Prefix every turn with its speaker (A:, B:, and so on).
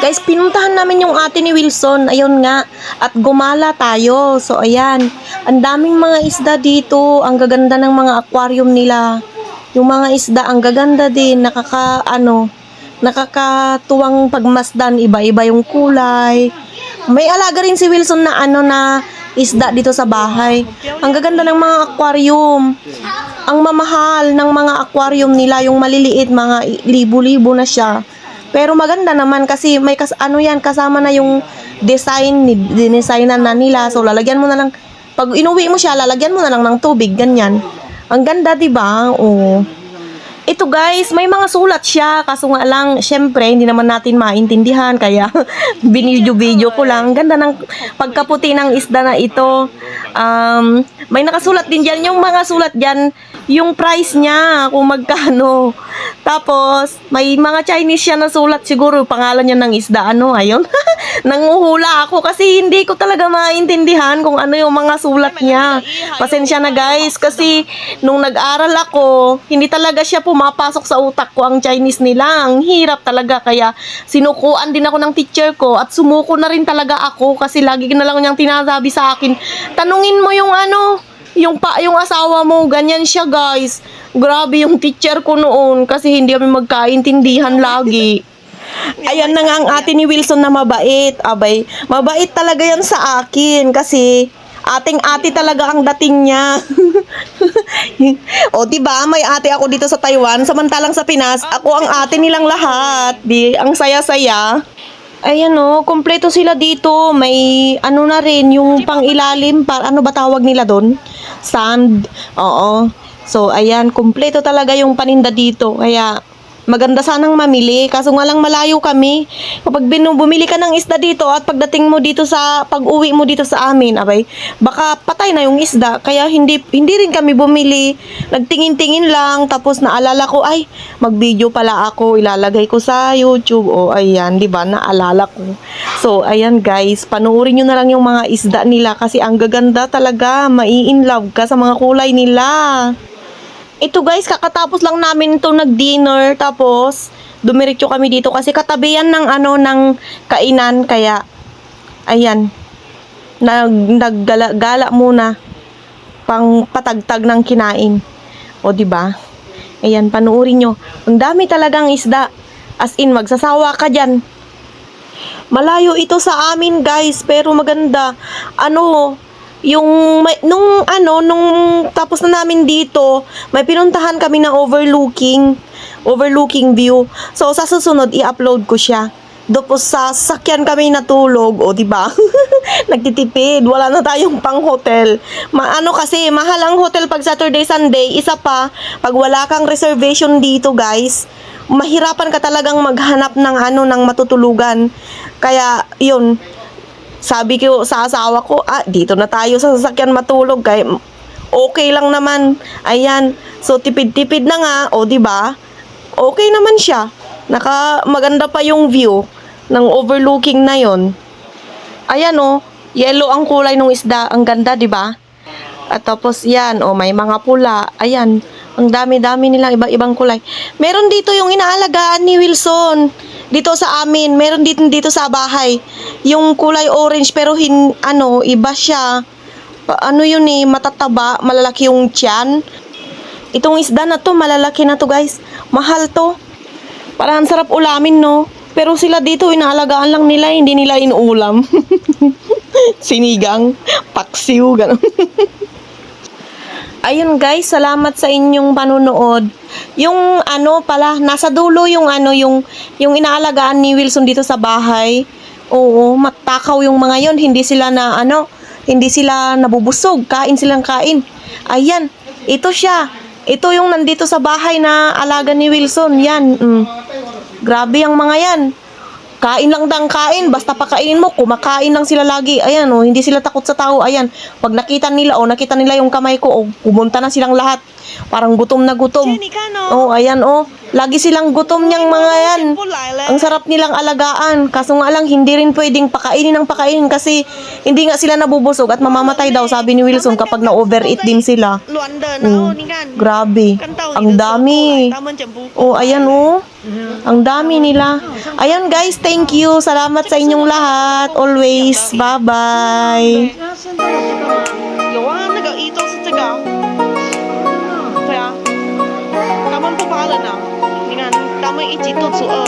A: Guys, pinuntahan namin yung ate ni Wilson. Ayun nga. At gumala tayo. So, ayan. Ang daming mga isda dito. Ang gaganda ng mga aquarium nila. Yung mga isda, ang gaganda din. Nakakatuwang pagmasdan. Iba-iba yung kulay. May alaga rin si Wilson na na isda dito sa bahay. Ang gaganda ng mga aquarium. Ang mamahal ng mga aquarium nila. Yung maliliit, mga libo-libo na siya. Pero maganda naman kasi may kasama na yung dinesignan na nila. So lalagyan mo na lang, pag inuwi mo siya, lalagyan mo na lang ng tubig, ganyan. Ang ganda, 'di ba? Oh. Ito guys, may mga sulat siya, kaso nga lang, syempre, hindi naman natin maintindihan, kaya binidyo-video ko lang. Ang ganda ng pagkaputi ng isda na ito. May nakasulat din dyan, yung mga sulat dyan, yung price niya, kung magkano. Tapos, may mga Chinese siya na sulat, siguro, pangalan niya ng isda, ayun. Nanguhula ako kasi hindi ko talaga maintindihan kung ano yung mga sulat niya. Pasensya na guys, kasi nung nag-aral ako, hindi talaga siya pumapasok sa utak ko ang Chinese nila. Ang hirap talaga, kaya sinukuan din ako ng teacher ko at sumuko na rin talaga ako kasi lagi na lang niyang tinasabi sa akin, tanungin mo yung yung asawa mo, ganyan siya guys. Grabe yung teacher ko noon kasi hindi kami magkaintindihan lagi. Ayan na nga ang ate ni Wilson na mabait. Abay, mabait talaga yan sa akin kasi ating-ate talaga ang dating niya. O, diba? May ate ako dito sa Taiwan. Samantalang sa Pinas, ako ang ate nilang lahat. Ang saya-saya. Ayan kompleto sila dito. May na rin, yung pang-ilalim. Ano ba tawag nila doon? Sand. Oo. So, ayan. Kompleto talaga yung paninda dito. Kaya, maganda sanang mamili, kaso nga lang malayo kami. Kapag bumili ka ng isda dito at pagdating mo dito pag-uwi mo dito sa amin, abay, baka patay na yung isda. Kaya hindi rin kami bumili. Nagtingin-tingin lang, tapos naalala ko, ay, mag-video pala ako, ilalagay ko sa YouTube. O, ayan, di ba? Naalala ko. So, ayan guys, panoorin nyo na lang yung mga isda nila kasi ang gaganda talaga. Mai-inlove ka sa mga kulay nila. Ito guys, kakatapos lang namin ito nag-dinner, tapos dumiretso kami dito kasi katabihan ng ng kainan, kaya ayan, naggala muna pang patagtag ng kinain. O di ba? Ayan, panoorin nyo. Ang dami talagang isda. As in, magsasawa ka diyan. Malayo ito sa amin guys, pero maganda. Nung tapos na namin dito, may pinuntahan kami na overlooking view. So sa susunod i-upload ko siya. Tapos sa sakyan kami natulog, o di ba? Nagtitipid, wala na tayong pang hotel. Kasi mahal ang hotel pag Saturday, Sunday. Isa pa, pag wala kang reservation dito, guys, mahirapan ka talagang maghanap ng matutulugan. Kaya, yun, sabi ko sa asawa ko, dito na tayo sa sasakyan matulog kay okay lang naman. Ayan. So tipid-tipid na nga, o di ba? Okay naman siya. Maganda pa yung view ng overlooking na 'yon. Ayan yellow ang kulay ng isda, ang ganda, di ba? At tapos yan, may mga pula. Ayan, ang dami-dami nilang iba-ibang kulay. Meron dito yung inaalagaan ni Wilson. Dito sa amin, meron dito sa bahay. Yung kulay orange pero iba siya. Yun matataba, malalaki yung tiyan. Itong isda na to, malalaki na to guys. Mahal to. Parang sarap ulamin Pero sila dito, inaalagaan lang nila, hindi nila inuulam. Sinigang, paksiw, gano'n. Ayun guys, salamat sa inyong panunood. Yung nasa dulo yung yung inaalagaan ni Wilson dito sa bahay. Oo, matakaw yung mga yon, hindi sila nabubusog, kain silang kain. Ayan, ito siya. Ito yung nandito sa bahay na alaga ni Wilson. Yan. Grabe ang mga yan. Kain lang kain, basta pakainin mo, kumakain lang sila lagi. Ayan hindi sila takot sa tao. Ayan, pag nakita nila yung kamay ko, pumunta na silang lahat. Parang gutom na gutom. Ayan Lagi silang gutom niyang mga yan. Ang sarap nilang alagaan. Kaso nga lang, hindi rin pwedeng pakainin ng pakainin kasi hindi nga sila nabubusog at mamamatay daw, sabi ni Wilson, kapag na-overeat din sila. Grabe. Ang dami. Oh, ayan oh. Ang dami nila. Ayan guys, thank you. Salamat sa inyong lahat. Always. Bye-bye.
B: 有啊，那个一周是这个啊。对啊，他们不怕冷啊。你看，他们一起肚子饿。